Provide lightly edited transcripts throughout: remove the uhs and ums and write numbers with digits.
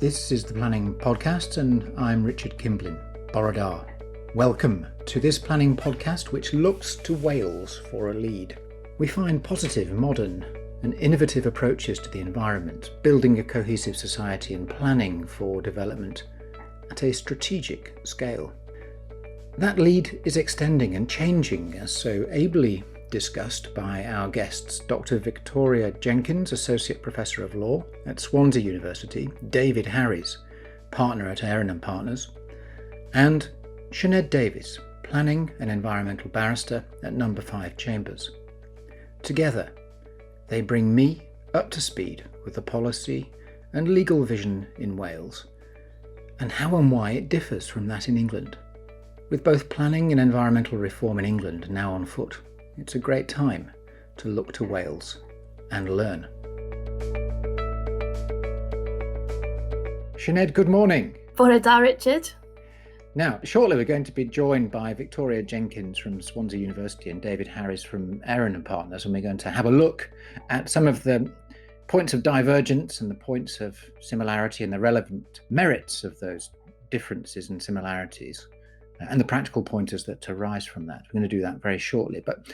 This is the Planning Podcast and I'm Richard Kimblin, Borodar. Welcome to this planning podcast which looks to Wales for a lead. We find positive, modern and innovative approaches to the environment, building a cohesive society and planning for development at a strategic scale. That lead is extending and changing, as so ably discussed by our guests, Dr Victoria Jenkins, Associate Professor of Law at Swansea University, Harries, Partner at Aaron & Partners, and Sioned Davies, Planning and Environmental Barrister at No5 Chambers. Together, they bring me up to speed with the policy and legal vision in Wales, and how and why it differs from that in England. With both planning and environmental reform in England now on foot, it's a great time to look to Wales and learn. Sioned, good morning. Borodar, Richard. Now, shortly we're going to be joined by Victoria Jenkins from Swansea University and David Harries from Aaron & Partners, and we're going to have a look at some of the points of divergence and the points of similarity and the relevant merits of those differences and similarities, and the practical pointers that arise from that. We're going to do that very shortly. But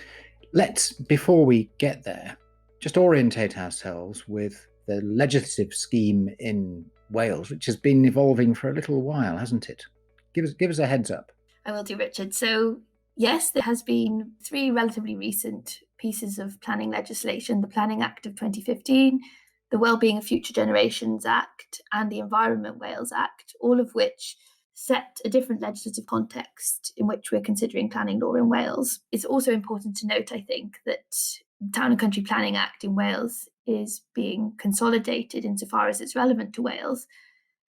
let's, before we get there, just orientate ourselves with the legislative scheme in Wales, which has been evolving for a little while, hasn't it? Give us a heads up. I will do, Richard. So, yes, there has been 3 relatively recent pieces of planning legislation: the Planning Act of 2015, the Wellbeing of Future Generations Act, and the Environment Wales Act, all of which set a different legislative context in which we're considering planning law in Wales. It's also important to note, I think, that the Town and Country Planning Act in Wales is being consolidated insofar as it's relevant to Wales,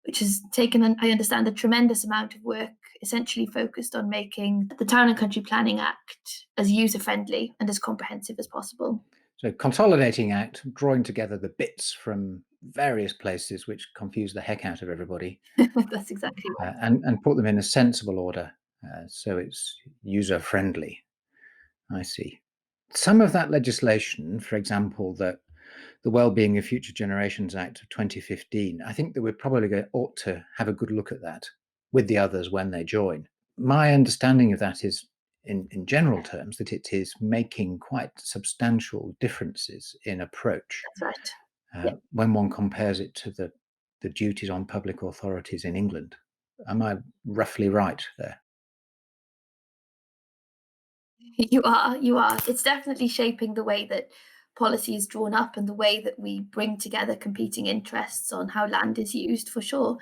which has taken, I understand, a tremendous amount of work essentially focused on making the Town and Country Planning Act as user-friendly and as comprehensive as possible. So consolidating act, drawing together the bits from various places which confuse the heck out of everybody. That's exactly right. And put them in a sensible order so it's user-friendly. I see. Some of that legislation, for example, the Wellbeing of Future Generations Act of 2015, I think that we probably ought to have a good look at that with the others when they join. My understanding of that is, in general terms, that it is making quite substantial differences in approach. That's right. When one compares it to the duties on public authorities in England. Am I roughly right there? You are. It's definitely shaping the way that policy is drawn up and the way that we bring together competing interests on how land is used, for sure.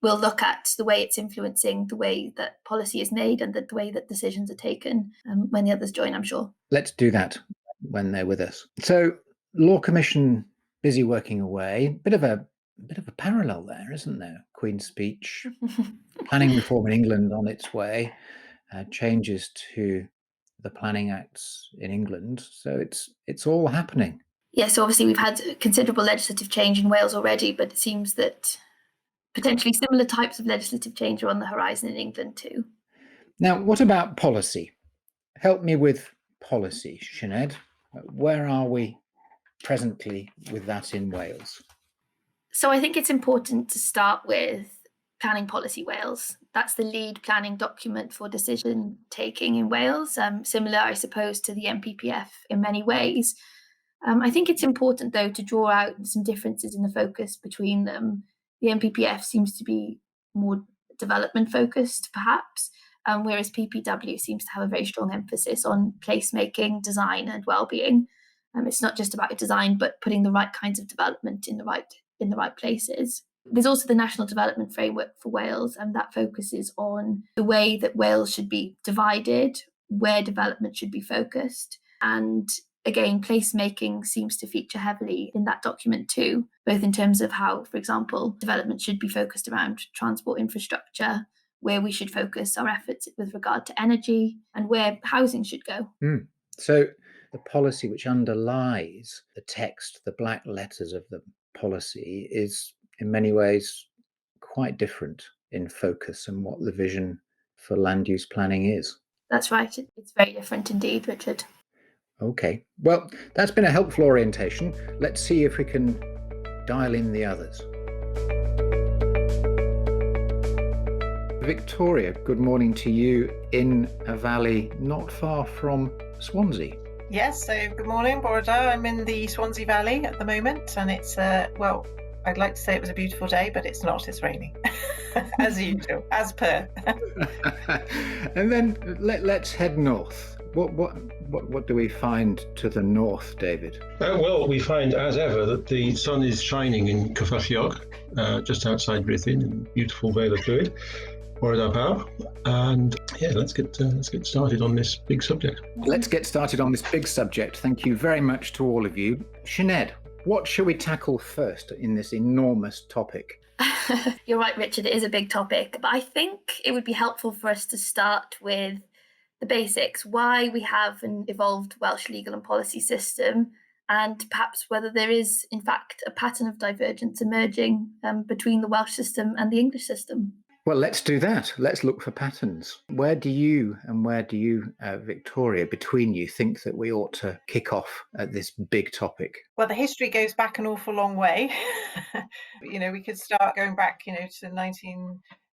We'll look at the way it's influencing the way that policy is made and the way that decisions are taken when the others join, I'm sure. Let's do that when they're with us. So, Law Commission busy working away. Bit of a parallel there, isn't there? Queen's Speech, planning reform in England on its way, changes to the planning acts in England. So it's all happening. Yes, so obviously we've had considerable legislative change in Wales already, but it seems that potentially similar types of legislative change are on the horizon in England too. Now, what about policy? Help me with policy, Sioned. Where are we presently with that in Wales? So I think it's important to start with Planning Policy Wales. That's the lead planning document for decision taking in Wales, similar, I suppose, to the NPPF in many ways. I think it's important, though, to draw out some differences in the focus between them. The NPPF seems to be more development focused, perhaps, whereas PPW seems to have a very strong emphasis on placemaking, design and well-being. It's not just about design, but putting the right kinds of development in the right places. There's also the National Development Framework for Wales, and that focuses on the way that Wales should be divided, where development should be focused. And again, placemaking seems to feature heavily in that document too, both in terms of how, for example, development should be focused around transport infrastructure, where we should focus our efforts with regard to energy, and where housing should go. So the policy which underlies the text, the black letters of the policy, is in many ways quite different in focus and what the vision for land use planning is. That's right. It's very different indeed, Richard. Okay, well, that's been a helpful orientation. Let's see if we can dial in the others. Victoria, good morning to you in a valley not far from Swansea. Yes, so good morning, Borada. I'm in the Swansea Valley at the moment, and it's, I'd like to say it was a beautiful day, but it's not, it's raining, as usual, as per. And then let's head north. What do we find to the north, David? Well, we find, as ever, that the sun is shining in Cyfeilliog, just outside Ruthin, in beautiful Vale of Clwyd, Borada Pawb. And yeah, let's get started on this big subject. Let's get started on this big subject. Thank you very much to all of you. Sioned, what shall we tackle first in this enormous topic? You're right, Richard, it is a big topic, but I think it would be helpful for us to start with the basics, why we have an evolved Welsh legal and policy system, and perhaps whether there is, in fact, a pattern of divergence emerging between the Welsh system and the English system. Well, let's do that. Let's look for patterns. Where do you, Victoria, between you, think that we ought to kick off at this big topic? Well, the history goes back an awful long way. We could start going back, to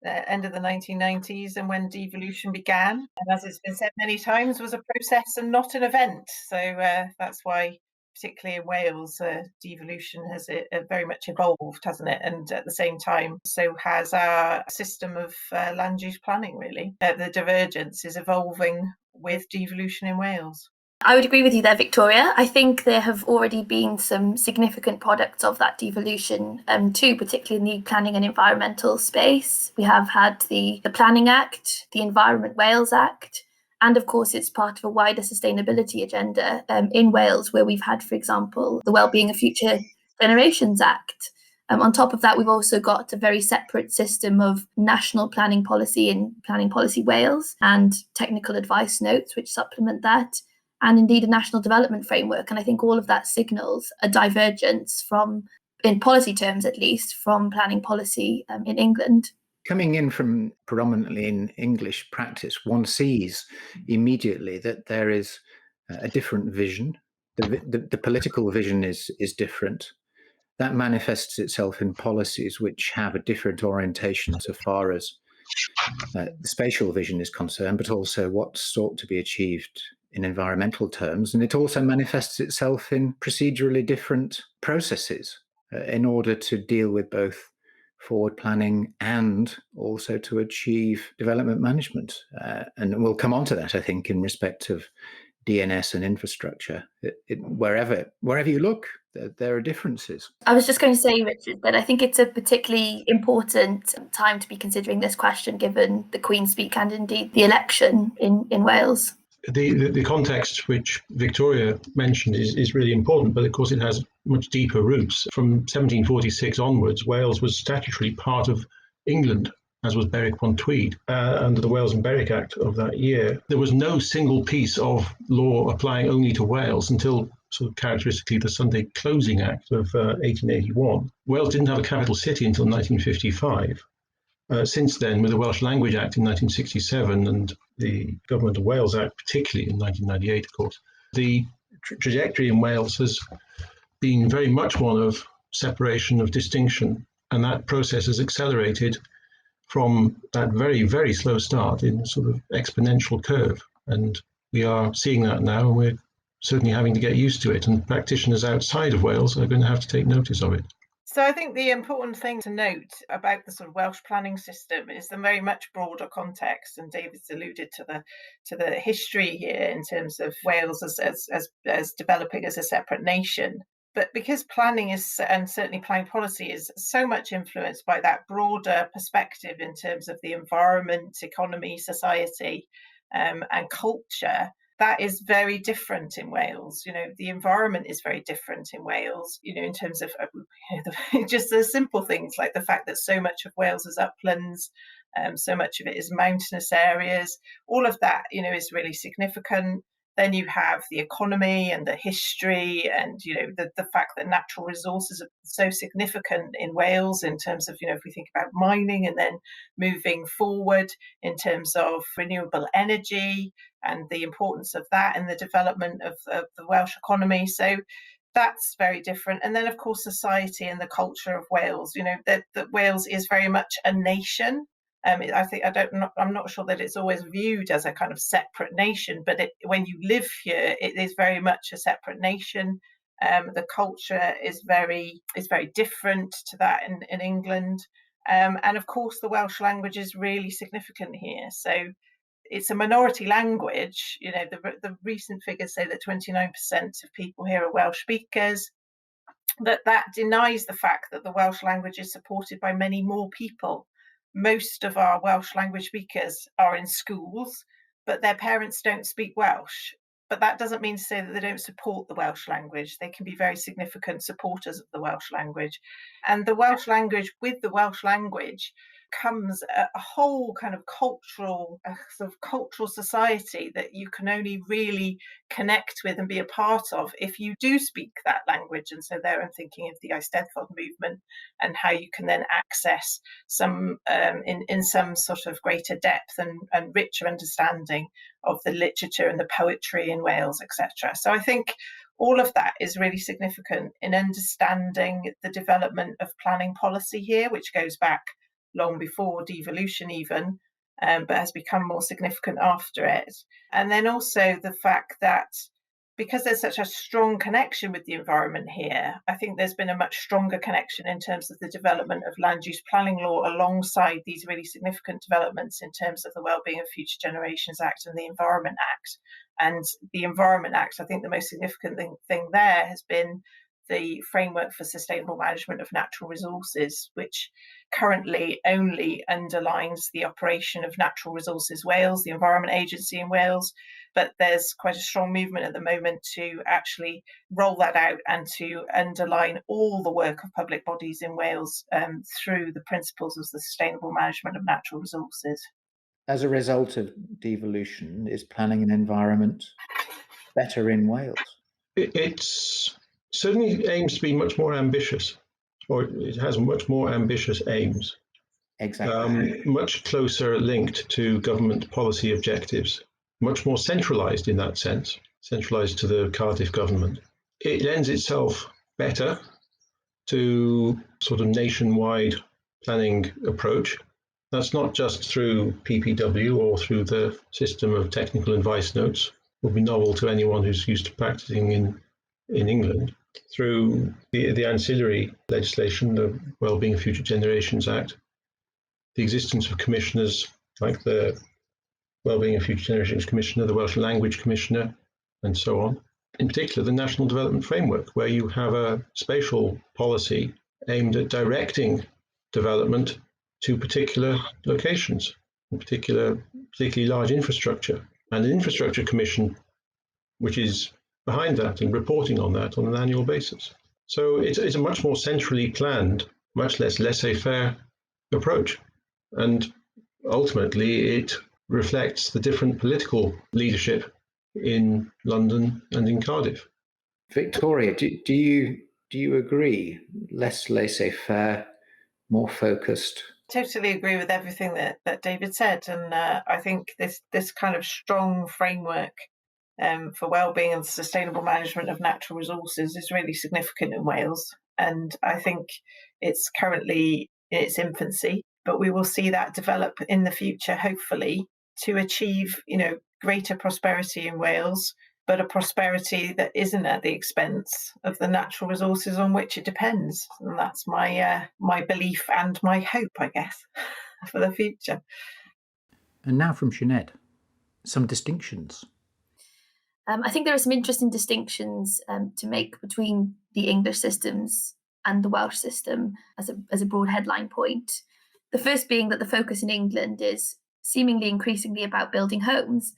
end of the 1990s and when devolution began. And as it's been said many times, was a process and not an event. So that's why, particularly in Wales, devolution has very much evolved, hasn't it? And at the same time, so has our system of land use planning, really. The divergence is evolving with devolution in Wales. I would agree with you there, Victoria. I think there have already been some significant products of that devolution too, particularly in the planning and environmental space. We have had the Planning Act, the Environment Wales Act, and of course, it's part of a wider sustainability agenda in Wales, where we've had, for example, the Wellbeing of Future Generations Act. On top of that, we've also got a very separate system of national planning policy in Planning Policy Wales and technical advice notes, which supplement that, and indeed a national development framework. And I think all of that signals a divergence from, in policy terms at least, from planning policy in England. Coming in from predominantly in English practice, one sees immediately that there is a different vision. The political vision is different. That manifests itself in policies which have a different orientation so far as the spatial vision is concerned, but also what's sought to be achieved in environmental terms. And it also manifests itself in procedurally different processes in order to deal with both forward planning and also to achieve development management. And we'll come on to that, I think, in respect of DNS and infrastructure. Wherever you look, there are differences. I was just going to say, Richard, that I think it's a particularly important time to be considering this question, given the Queen's Speak and indeed the election in Wales. The context which Victoria mentioned is really important, but of course it has much deeper roots. From 1746 onwards, Wales was statutorily part of England, as was Berwick-upon-Tweed, under the Wales and Berwick Act of that year. There was no single piece of law applying only to Wales until sort of characteristically the Sunday Closing Act of 1881. Wales didn't have a capital city until 1955. Since then, with the Welsh Language Act in 1967 and the Government of Wales Act, particularly in 1998, of course, the trajectory in Wales has been very much one of separation, of distinction, and that process has accelerated from that very, very slow start in a sort of exponential curve. And we are seeing that now, and we're certainly having to get used to it, and practitioners outside of Wales are going to have to take notice of it. So I think the important thing to note about the sort of Welsh planning system is the very much broader context, and David's alluded to the history here in terms of Wales as developing as a separate nation. But because planning is, and certainly planning policy is so much influenced by that broader perspective in terms of the environment, economy, society, and culture, that is very different in Wales. The environment is very different in Wales, in terms of just the simple things like the fact that so much of Wales is uplands, so much of it is mountainous areas. All of that, is really significant. Then you have the economy and the history and, the fact that natural resources are so significant in Wales in terms of, if we think about mining and then moving forward in terms of renewable energy and the importance of that in the development of the Welsh economy. So that's very different. And then, of course, society and the culture of Wales, that Wales is very much a nation. I'm not sure that it's always viewed as a kind of separate nation, but when you live here, it is very much a separate nation. The culture is very different to that in England. And of course, the Welsh language is really significant here. So it's a minority language. The recent figures say that 29% of people here are Welsh speakers. That denies the fact that the Welsh language is supported by many more people. Most of our Welsh language speakers are in schools, but their parents don't speak Welsh. But that doesn't mean to say that they don't support the Welsh language. They can be very significant supporters of the Welsh language. And the Welsh language, with the Welsh language, comes a whole kind of cultural society that you can only really connect with and be a part of if you do speak that language. And so there I'm thinking of the Eisteddfod movement and how you can then access some in some sort of greater depth and richer understanding of the literature and the poetry in Wales, etc. So I think all of that is really significant in understanding the development of planning policy here, which goes back long before devolution even, but has become more significant after it. And then also the fact that because there's such a strong connection with the environment here, I think there's been a much stronger connection in terms of the development of land use planning law alongside these really significant developments in terms of the Wellbeing of Future Generations Act and the Environment Act. And the Environment Act, I think the most significant thing there has been the framework for sustainable management of natural resources, which currently only underlines the operation of Natural Resources Wales, the Environment Agency in Wales. But there's quite a strong movement at the moment to actually roll that out and to underline all the work of public bodies in Wales through the principles of the sustainable management of natural resources. As a result of devolution, is planning and environment better in Wales? It's certainly aims to be much more ambitious, or it has much more ambitious aims. Exactly. Much closer linked to government policy objectives, much more centralised in that sense, centralised to the Cardiff government. It lends itself better to sort of nationwide planning approach. That's not just through PPW or through the system of technical advice notes. It will be novel to anyone who's used to practicing in England. Through the ancillary legislation, the Wellbeing of Future Generations Act, the existence of commissioners like the Wellbeing of Future Generations Commissioner, the Welsh Language Commissioner, and so on. In particular, the National Development Framework, where you have a spatial policy aimed at directing development to particular locations, in particularly large infrastructure, and an infrastructure commission which is behind that and reporting on that on an annual basis. So it's a much more centrally planned, much less laissez-faire approach. And ultimately, it reflects the different political leadership in London and in Cardiff. Victoria, do you agree? Less laissez-faire, more focused? Totally agree with everything that David said. And I think this kind of strong framework for wellbeing and sustainable management of natural resources is really significant in Wales. And I think it's currently in its infancy, but we will see that develop in the future, hopefully, to achieve, greater prosperity in Wales, but a prosperity that isn't at the expense of the natural resources on which it depends. And that's my belief and my hope, I guess, for the future. And now from Sioned, some distinctions. I think there are some interesting distinctions to make between the English systems and the Welsh system as a broad headline point. The first being that the focus in England is seemingly increasingly about building homes,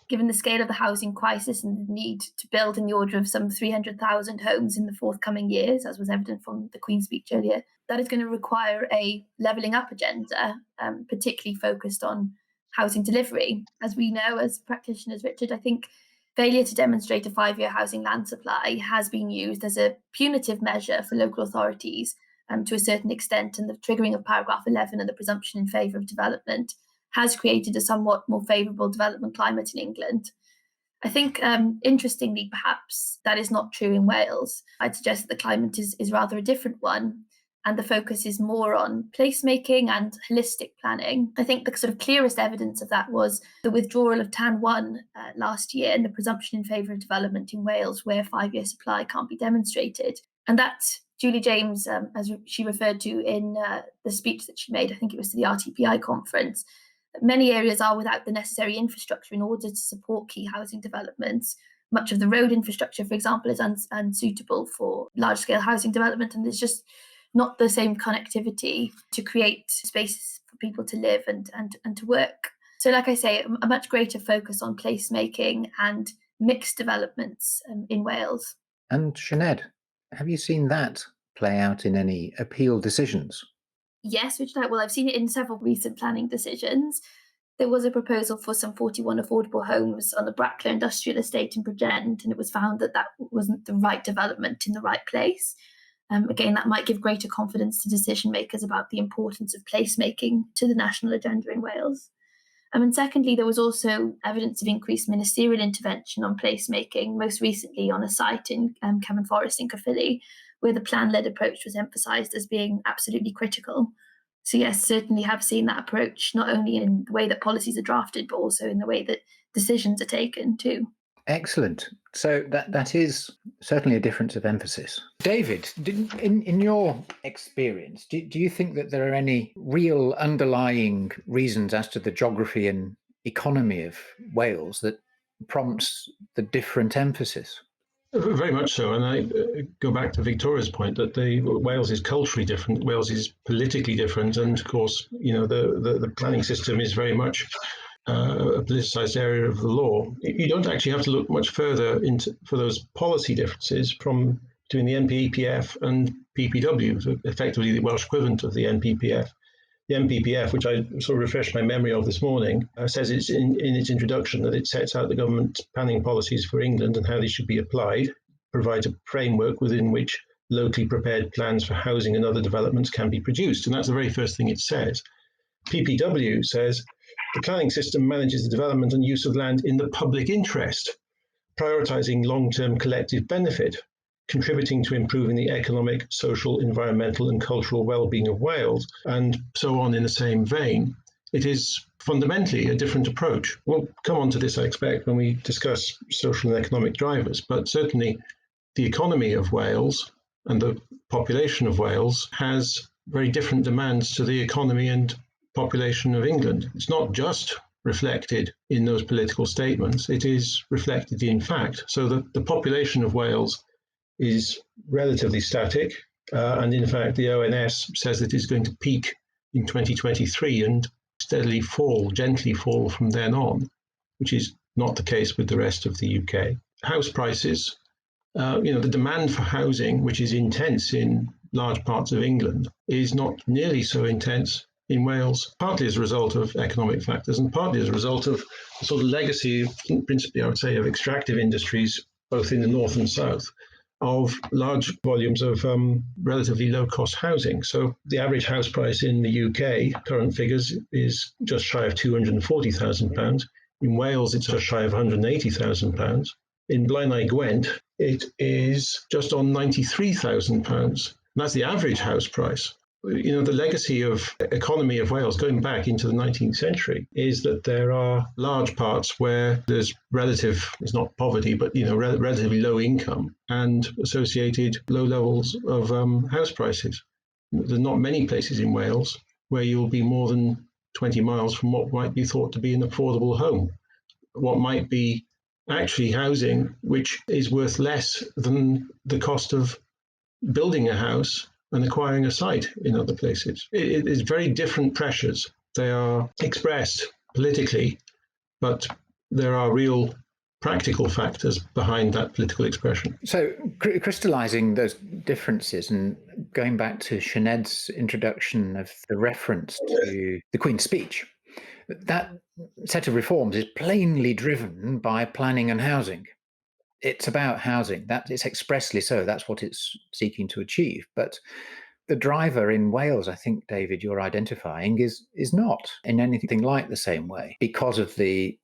given the scale of the housing crisis and the need to build in the order of some 300,000 homes in the forthcoming years, as was evident from the Queen's speech earlier. That is going to require a levelling up agenda, particularly focused on housing delivery. As we know, as practitioners, Richard, I think failure to demonstrate a 5-year housing land supply has been used as a punitive measure for local authorities to a certain extent, and the triggering of paragraph 11 and the presumption in favour of development has created a somewhat more favourable development climate in England. I think, interestingly, perhaps that is not true in Wales. I'd suggest that the climate is rather a different one. and the focus is more on placemaking and holistic planning. I think the sort of clearest evidence of that was the withdrawal of TAN 1 last year and the presumption in favour of development in Wales where 5-year supply can't be demonstrated. And that Julie James, as she referred to in the speech that she made, I think it was to the RTPI conference, many areas are without the necessary infrastructure in order to support key housing developments. Much of the road infrastructure, for example, is unsuitable for large-scale housing development, and there's just not the same connectivity to create spaces for people to live and to work. So like I say, a much greater focus on placemaking and mixed developments in Wales. And Sioned, have you seen that play out in any appeal decisions? Yes, Richard. Well, I've seen it in several recent planning decisions. There was a proposal for some 41 affordable homes on the Brackler Industrial Estate in Bridgend, and it was found that that wasn't the right development in the right place. Again, that might give greater confidence to decision makers about the importance of placemaking to the national agenda in Wales. And secondly, there was also evidence of increased ministerial intervention on placemaking, most recently on a site in Cefn Forest in Caerphilly, where the plan-led approach was emphasised as being absolutely critical. So yes, certainly have seen that approach, not only in the way that policies are drafted, but also in the way that decisions are taken too. Excellent. So that is certainly a difference of emphasis. David, in your experience, do you think that there are any real underlying reasons as to the geography and economy of Wales that prompts the different emphasis? Very much so, and I go back to Victoria's point that Wales is culturally different, Wales is politically different, and of course, the planning system is very much a politicised area of the law. You don't actually have to look much further for those policy differences between the NPPF and PPW, so effectively the Welsh equivalent of the NPPF. The NPPF, which I sort of refreshed my memory of this morning, says it's in its introduction that it sets out the government planning policies for England and how they should be applied, provides a framework within which locally prepared plans for housing and other developments can be produced. And that's the very first thing it says. PPW says the planning system manages the development and use of land in the public interest, prioritising long-term collective benefit, contributing to improving the economic, social, environmental and cultural well-being of Wales, and so on in the same vein. It is fundamentally a different approach. We'll come on to this, I expect, when we discuss social and economic drivers, but certainly the economy of Wales and the population of Wales has very different demands to the economy and population of England. It's not just reflected in those political statements, it is reflected in fact. So the population of Wales is relatively static, and in fact the ONS says that it's going to peak in 2023 and steadily gently fall from then on, which is not the case with the rest of the UK. House prices, the demand for housing, which is intense in large parts of England, is not nearly so intense in Wales, partly as a result of economic factors and partly as a result of the sort of legacy, principally I would say, of extractive industries, both in the north and south, of large volumes of relatively low-cost housing. So the average house price in the UK, current figures, is just shy of £240,000. In Wales, it's just shy of £180,000. In Blaenau Gwent, it is just on £93,000. That's the average house price. The legacy of economy of Wales going back into the 19th century is that there are large parts where there's it's not poverty, but relatively low income and associated low levels of house prices. There's not many places in Wales where you'll be more than 20 miles from what might be thought to be an affordable home, what might be actually housing which is worth less than the cost of building a house and acquiring a site in other places. It is very different pressures. They are expressed politically, but there are real practical factors behind that political expression. So crystallising those differences and going back to Sioned's introduction of the reference to the Queen's speech, that set of reforms is plainly driven by planning and housing. It's about housing. That is expressly so. That's what it's seeking to achieve. But the driver in Wales, I think, David, you're identifying, is not in anything like the same way because of the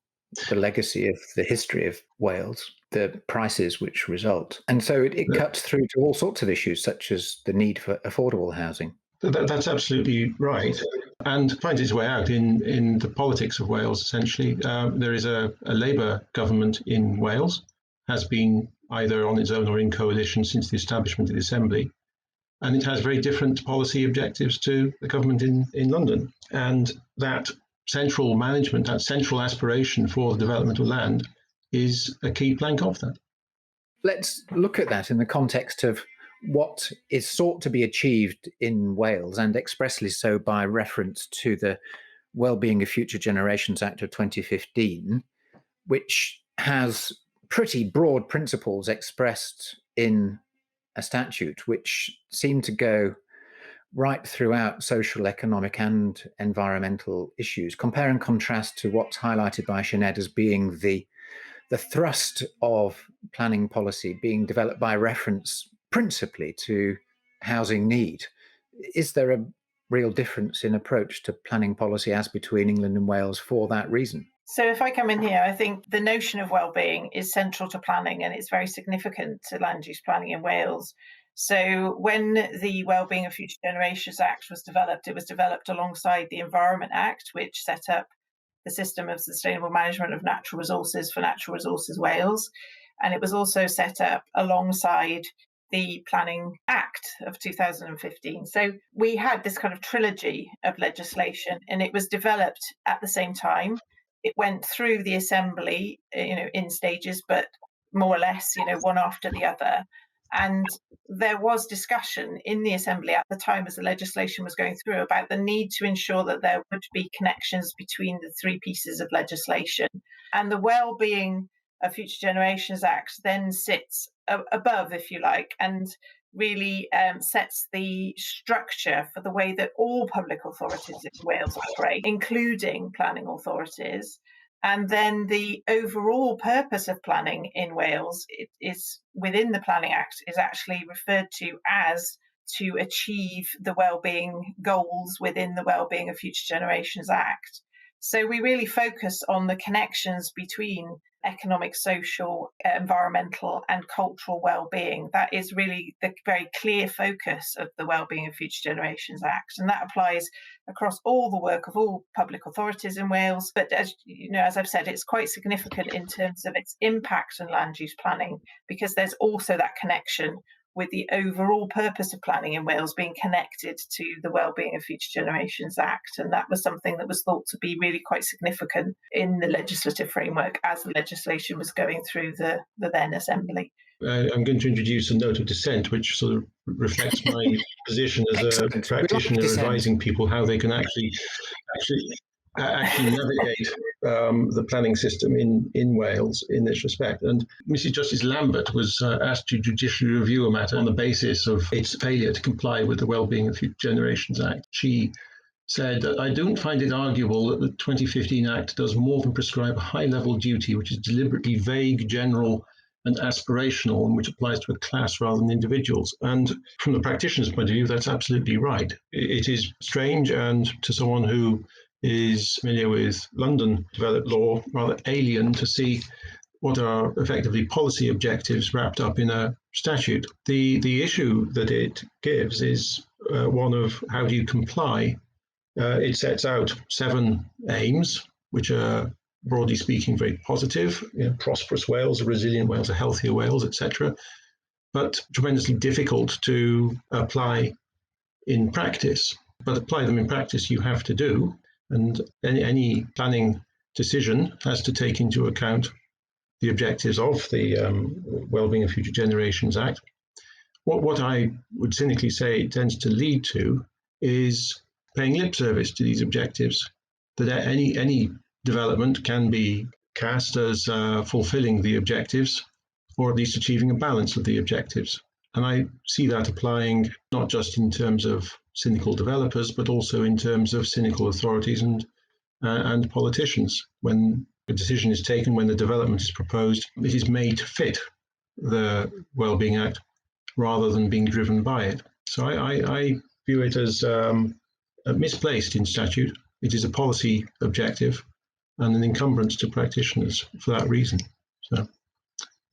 the legacy of the history of Wales, the prices which result. And so it cuts through to all sorts of issues, such as the need for affordable housing. That's absolutely right, and finds its way out in the politics of Wales, essentially. There is a Labour government in Wales, has been either on its own or in coalition since the establishment of the Assembly, and it has very different policy objectives to the government in London. And that central management, that central aspiration for the development of land is a key plank of that. Let's look at that in the context of what is sought to be achieved in Wales, and expressly so by reference to the Wellbeing of Future Generations Act of 2015, which has pretty broad principles expressed in a statute which seem to go right throughout social, economic and environmental issues. Compare and contrast to what's highlighted by Sioned as being the thrust of planning policy being developed by reference principally to housing need. Is there a real difference in approach to planning policy as between England and Wales for that reason? So if I come in here, I think the notion of well-being is central to planning, and it's very significant to land use planning in Wales. So when the Wellbeing of Future Generations Act was developed, it was developed alongside the Environment Act, which set up the system of sustainable management of natural resources for Natural Resources Wales. And it was also set up alongside the Planning Act of 2015. So we had this kind of trilogy of legislation, and it was developed at the same time. It went through the Assembly, in stages, but more or less, one after the other. And there was discussion in the Assembly at the time as the legislation was going through about the need to ensure that there would be connections between the three pieces of legislation. And the Wellbeing of Future Generations Act then sits above, if you like, and really sets the structure for the way that all public authorities in Wales operate, including planning authorities. And then the overall purpose of planning in Wales is within the Planning Act is actually referred to as to achieve the wellbeing goals within the Wellbeing of Future Generations Act. So we really focus on the connections between economic, social, environmental and cultural well-being. That is really the very clear focus of the Wellbeing of Future Generations Act, and that applies across all the work of all public authorities in Wales. But as I've said, it's quite significant in terms of its impact on land use planning, because there's also that connection with the overall purpose of planning in Wales being connected to the Wellbeing of Future Generations Act. And that was something that was thought to be really quite significant in the legislative framework as the legislation was going through the then Assembly. I'm going to introduce a note of dissent, which sort of reflects my position as a practitioner advising people how they can actually navigate the planning system in Wales in this respect. And Mrs. Justice Lambert was asked to judicially review a matter on the basis of its failure to comply with the Wellbeing of Future Generations Act. She said, "I don't find it arguable that the 2015 Act does more than prescribe a high-level duty which is deliberately vague, general and aspirational, and which applies to a class rather than individuals." And from the practitioner's point of view, that's absolutely right. It is strange, and to someone who is familiar with London developed law, rather alien to see what are effectively policy objectives wrapped up in a statute. The issue that it gives is one of how do you comply. It sets out 7 aims, which are broadly speaking very positive: prosperous Wales, a resilient Wales, a healthier Wales, etc., but tremendously difficult to apply in practice. But apply them in practice you have to do. And any planning decision has to take into account the objectives of the Wellbeing of Future Generations Act. What I would cynically say it tends to lead to is paying lip service to these objectives, that any development can be cast as fulfilling the objectives, or at least achieving a balance of the objectives. And I see that applying not just in terms of cynical developers, but also in terms of cynical authorities and politicians. When a decision is taken, when the development is proposed, it is made to fit the Wellbeing Act rather than being driven by it. So I view it as misplaced in statute. It is a policy objective, and an encumbrance to practitioners for that reason. So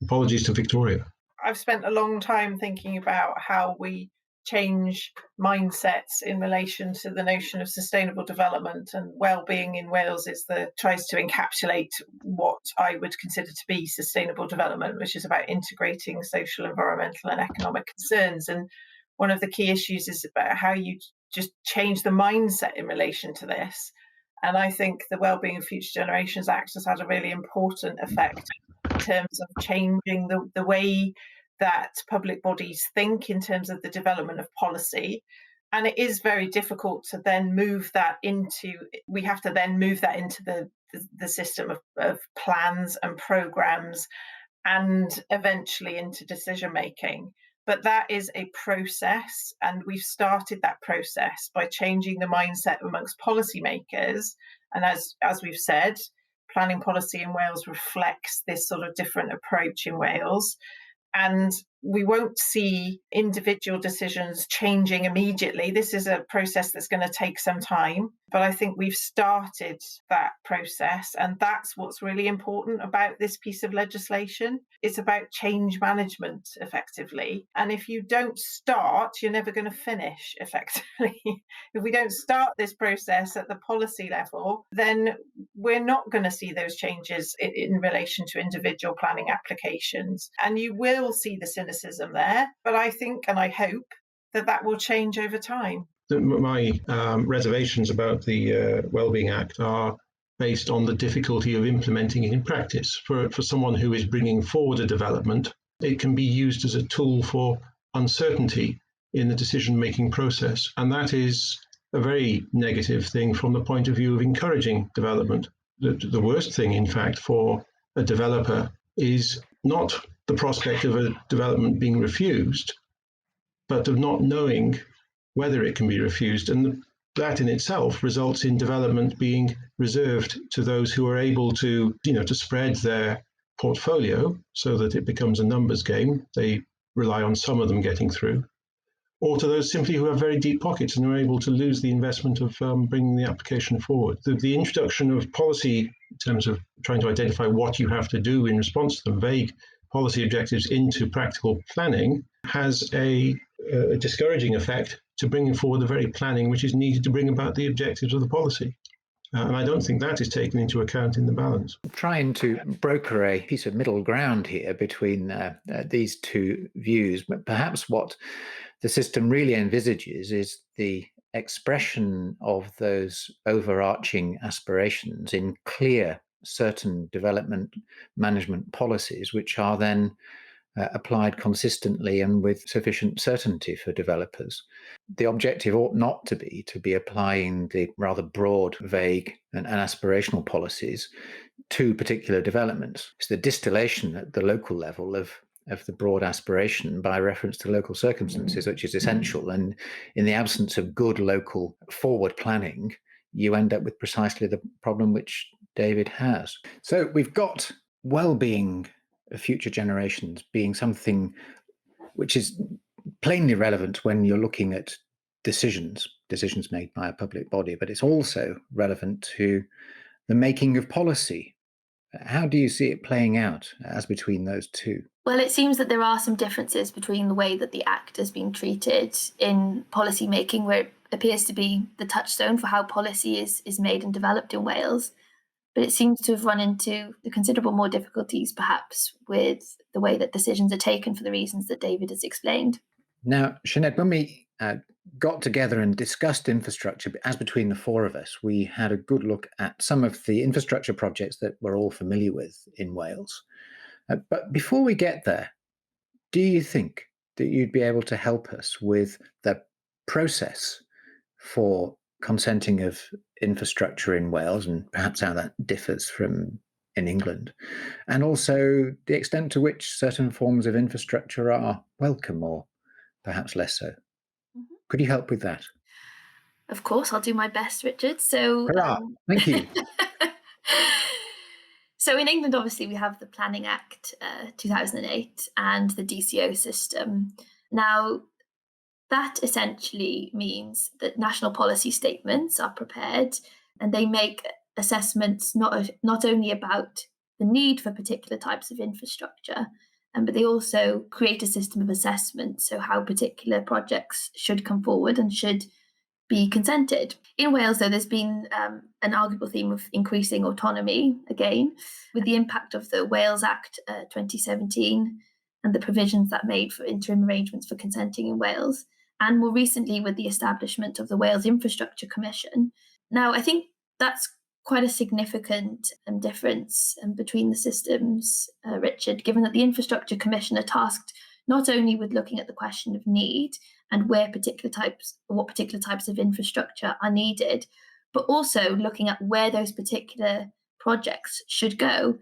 apologies to Victoria. I've spent a long time thinking about how we change mindsets in relation to the notion of sustainable development, and well-being in Wales tries to encapsulate what I would consider to be sustainable development, which is about integrating social, environmental and economic concerns. And one of the key issues is about how you just change the mindset in relation to this. And I think the Wellbeing of Future Generations Act has had a really important effect in terms of changing the way that public bodies think in terms of the development of policy. And it is very difficult to then move that into, we have to then move that into the system of plans and programs and eventually into decision making. But that is a process, and we've started that process by changing the mindset amongst policymakers. And as we've said, planning policy in Wales reflects this sort of different approach in Wales. And we won't see individual decisions changing immediately. This is a process that's going to take some time, but I think we've started that process, and that's what's really important about this piece of legislation. It's about change management, effectively. And if you don't start, you're never going to finish, effectively. If we don't start this process at the policy level, then we're not going to see those changes in relation to individual planning applications. And you will see the cynicism there, but I think and I hope that will change over time. My reservations about the Wellbeing Act are based on the difficulty of implementing it in practice. For someone who is bringing forward a development, it can be used as a tool for uncertainty in the decision-making process. And that is a very negative thing from the point of view of encouraging development. The worst thing, in fact, for a developer is not the prospect of a development being refused, but of not knowing whether it can be refused. And that in itself results in development being reserved to those who are able to spread their portfolio so that it becomes a numbers game. They rely on some of them getting through. Or to those simply who have very deep pockets and are able to lose the investment of bringing the application forward. The introduction of policy in terms of trying to identify what you have to do in response to them, vague policy objectives into practical planning, has a discouraging effect to bringing forward the very planning which is needed to bring about the objectives of the policy. And I don't think that is taken into account in the balance. Trying to broker a piece of middle ground here between these two views, but perhaps what the system really envisages is the expression of those overarching aspirations in clear, certain development management policies, which are then applied consistently and with sufficient certainty for developers. The objective ought not to be applying the rather broad, vague and aspirational policies to particular developments. It's the distillation at the local level of the broad aspiration by reference to local circumstances, which is essential. And in the absence of good local forward planning, you end up with precisely the problem which David has. So we've got well-being of future generations being something which is plainly relevant when you're looking at decisions made by a public body, but it's also relevant to the making of policy. How do you see it playing out as between those two? Well, it seems that there are some differences between the way that the Act has been treated in policy making, where it appears to be the touchstone for how policy is made and developed in Wales. But it seems to have run into the considerable more difficulties, perhaps, with the way that decisions are taken for the reasons that David has explained. Now, Sioned, when we got together and discussed infrastructure, as between the four of us, we had a good look at some of the infrastructure projects that we're all familiar with in Wales. But before we get there, do you think that you'd be able to help us with the process for consenting of infrastructure in Wales, and perhaps how that differs from in England, and also the extent to which certain forms of infrastructure are welcome or perhaps less so? Mm-hmm. Could you help with that? Of course, I'll do my best, Richard. So, hurrah! Thank you. So in England, obviously, we have the Planning Act 2008 and the DCO system. Now, that essentially means that national policy statements are prepared and they make assessments not only about the need for particular types of infrastructure, but they also create a system of assessment, so how particular projects should come forward and should be consented. In Wales, though, there's been an arguable theme of increasing autonomy, again, with the impact of the Wales Act 2017 and the provisions that made for interim arrangements for consenting in Wales, and more recently with the establishment of the Wales Infrastructure Commission. Now, I think that's quite a significant difference between the systems, Richard, given that the Infrastructure Commission are tasked not only with looking at the question of need and what particular types of infrastructure are needed, but also looking at where those particular projects should go.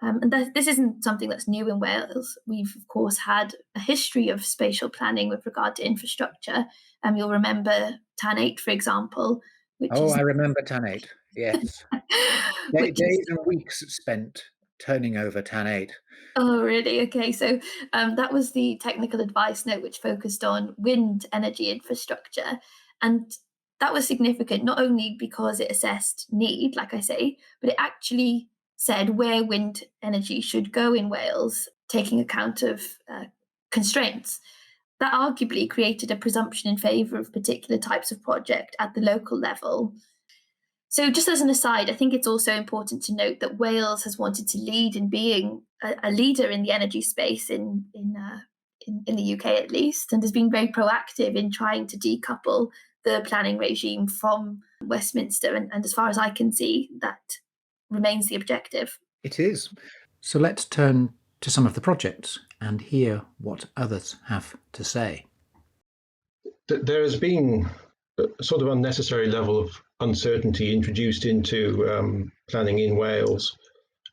And this isn't something that's new in Wales. We've, of course, had a history of spatial planning with regard to infrastructure. You'll remember TAN 8, for example. I remember TAN 8, yes. Days and weeks spent turning over TAN 8. Oh, really? Okay, so that was the technical advice note which focused on wind energy infrastructure. And that was significant, not only because it assessed need, like I say, but it actually said where wind energy should go in Wales, taking account of constraints. That arguably created a presumption in favour of particular types of project at the local level. So just as an aside, I think it's also important to note that Wales has wanted to lead in being a leader in the energy space in the UK at least, and has been very proactive in trying to decouple the planning regime from Westminster. And as far as I can see, that remains the objective. It is. So let's turn to some of the projects and hear what others have to say. There has been a sort of unnecessary level of uncertainty introduced into planning in Wales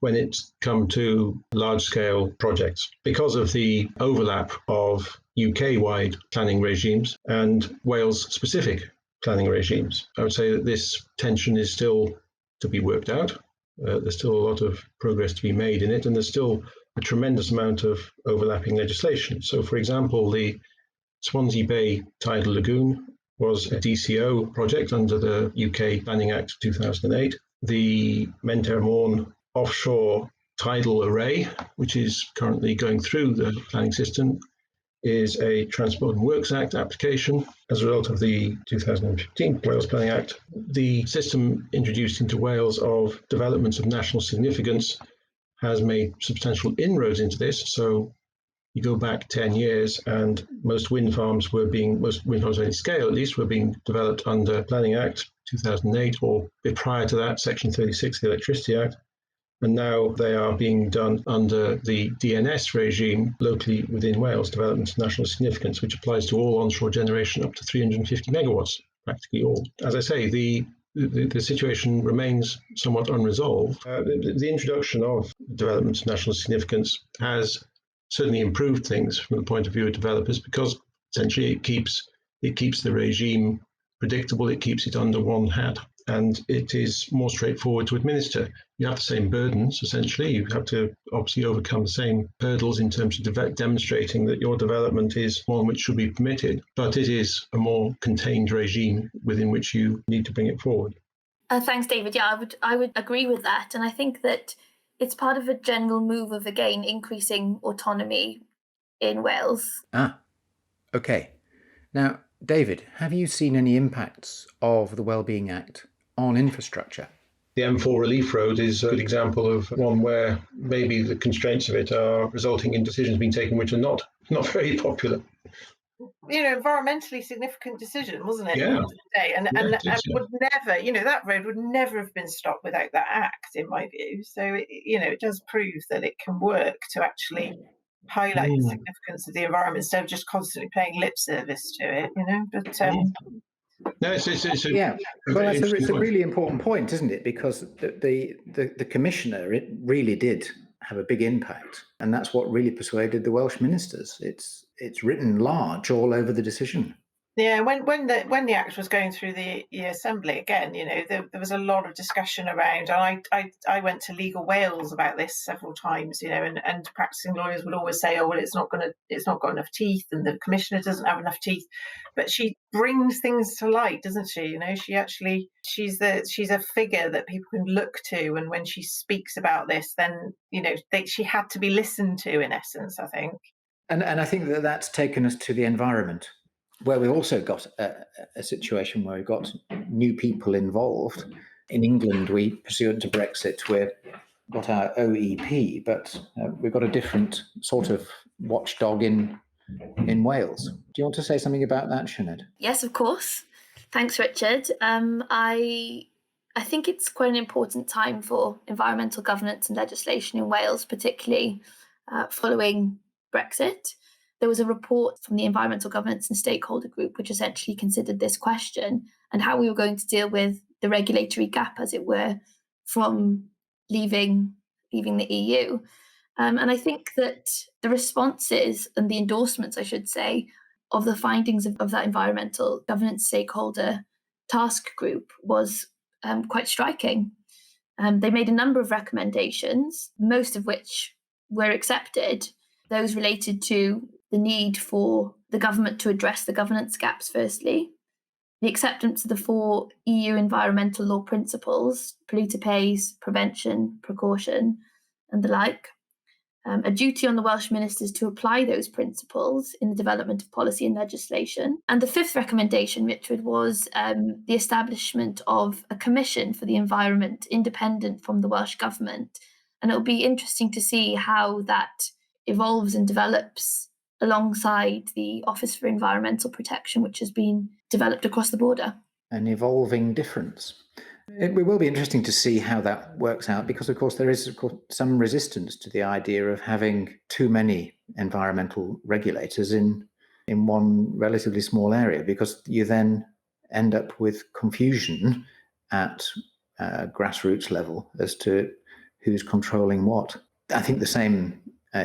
when it's come to large-scale projects because of the overlap of UK-wide planning regimes and Wales-specific planning regimes. I would say that this tension is still to be worked out. There's still a lot of progress to be made in it, and there's still a tremendous amount of overlapping legislation. So, for example, the Swansea Bay Tidal Lagoon was a DCO project under the UK Planning Act 2008. The Menter Môn offshore tidal array, which is currently going through the planning system, is a Transport and Works Act application as a result of the 2015 Wales Planning Act. The system introduced into Wales of developments of national significance has made substantial inroads into this. So you go back 10 years and most wind farms of any scale at least, were being developed under Planning Act 2008, or a bit prior to that, Section 36 of the Electricity Act. And now they are being done under the DNS regime locally within Wales, Development of National Significance, which applies to all onshore generation up to 350 megawatts, practically all. As I say, the situation remains somewhat unresolved. The introduction of Development of National Significance has certainly improved things from the point of view of developers, because essentially it keeps the regime predictable, it keeps it under one hat, and it is more straightforward to administer. You have the same burdens, essentially. You have to obviously overcome the same hurdles in terms of demonstrating that your development is one which should be permitted, but it is a more contained regime within which you need to bring it forward. Thanks, David. Yeah, I would agree with that. And I think that it's part of a general move of, again, increasing autonomy in Wales. Okay. Now, David, have you seen any impacts of the Wellbeing Act on infrastructure? The M4 Relief Road is a good example of one where maybe the constraints of it are resulting in decisions being taken which are not very popular. Environmentally significant decision, wasn't it? Yeah. And would never, that road would never have been stopped without that act, in my view. So, it does prove that it can work to actually highlight the significance of the environment instead of just constantly paying lip service to it, But no, it's a really important point, isn't it? Because the commissioner, it really did have a big impact, and that's what really persuaded the Welsh ministers. It's written large all over the decision. Yeah, when the Act was going through the Assembly again, there was a lot of discussion around, and I went to Legal Wales about this several times, and practicing lawyers would always say, oh well, it's not got enough teeth, and the Commissioner doesn't have enough teeth, but she brings things to light, doesn't she? She's a figure that people can look to, and when she speaks about this, then she had to be listened to, in essence, I think. And I think that's taken us to the environment, where we've also got a situation where we've got new people involved. In England, pursuant to Brexit, we've got our OEP, but we've got a different sort of watchdog in Wales. Do you want to say something about that, Sioned? Yes, of course. Thanks, Richard. I think it's quite an important time for environmental governance and legislation in Wales, particularly following Brexit. There was a report from the Environmental Governance and Stakeholder Group, which essentially considered this question and how we were going to deal with the regulatory gap, as it were, from leaving the EU. And I think that the responses and the endorsements, I should say, of the findings of that Environmental Governance Stakeholder Task Group was quite striking. They made a number of recommendations, most of which were accepted, those related to the need for the government to address the governance gaps, firstly, the acceptance of the 4 EU environmental law principles, polluter pays, prevention, precaution, and the like, a duty on the Welsh ministers to apply those principles in the development of policy and legislation. And the 5th recommendation, Richard, was the establishment of a commission for the environment independent from the Welsh government. And it'll be interesting to see how that evolves and develops alongside the Office for Environmental Protection, which has been developed across the border. An evolving difference. It will be interesting to see how that works out, because, of course, there is some resistance to the idea of having too many environmental regulators in one relatively small area, because you then end up with confusion at grassroots level as to who's controlling what. I think the same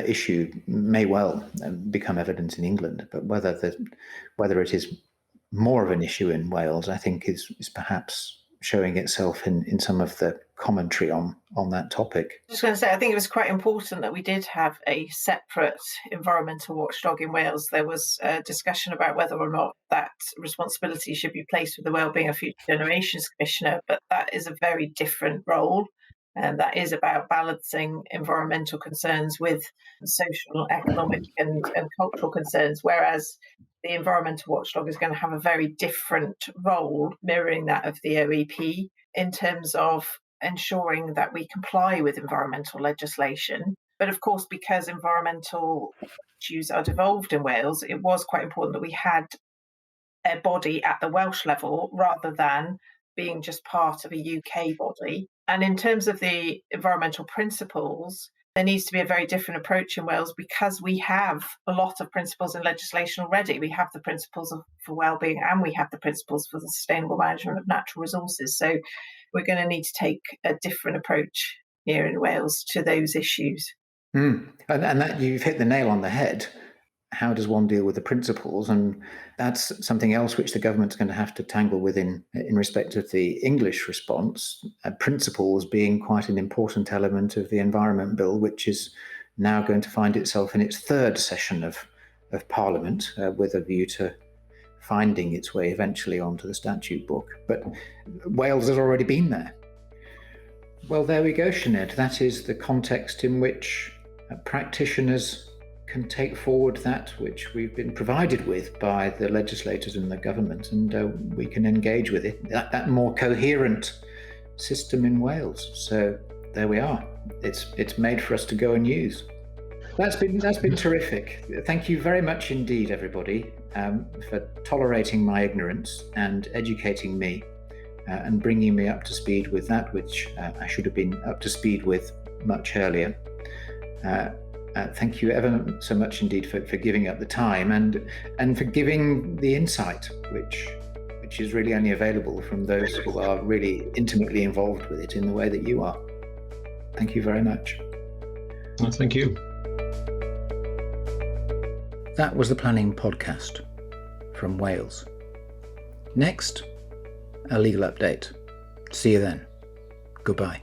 issue may well become evident in England, but whether it is more of an issue in Wales, I think is perhaps showing itself in some of the commentary on that topic. I was just going to say, I think it was quite important that we did have a separate environmental watchdog in Wales. There was a discussion about whether or not that responsibility should be placed with the Wellbeing of Future Generations Commissioner, but that is a very different role. And that is about balancing environmental concerns with social, economic and cultural concerns, whereas the environmental watchdog is going to have a very different role, mirroring that of the OEP, in terms of ensuring that we comply with environmental legislation. But of course, because environmental issues are devolved in Wales, it was quite important that we had a body at the Welsh level rather than being just part of a UK body. And in terms of the environmental principles, there needs to be a very different approach in Wales, because we have a lot of principles in legislation already. We have the principles for wellbeing, and we have the principles for the sustainable management of natural resources. So we're going to need to take a different approach here in Wales to those issues. And that, you've hit the nail on the head. How does one deal with the principles? And that's something else which the government's going to have to tangle with in respect of the English response. Principles being quite an important element of the Environment Bill, which is now going to find itself in its 3rd session of Parliament, with a view to finding its way eventually onto the statute book. But Wales has already been there. Well, there we go, Sioned. That is the context in which practitioners can take forward that which we've been provided with by the legislators and the government, and we can engage with it, that more coherent system in Wales. So there we are. It's made for us to go and use. That's been terrific. Thank you very much indeed, everybody, for tolerating my ignorance and educating me and bringing me up to speed with that which I should have been up to speed with much earlier. Thank you ever so much indeed for giving up the time and for giving the insight, which is really only available from those who are really intimately involved with it in the way that you are. Thank you very much. Thank you. That was the Planning Podcast from Wales. Next, a legal update. See you then. Goodbye.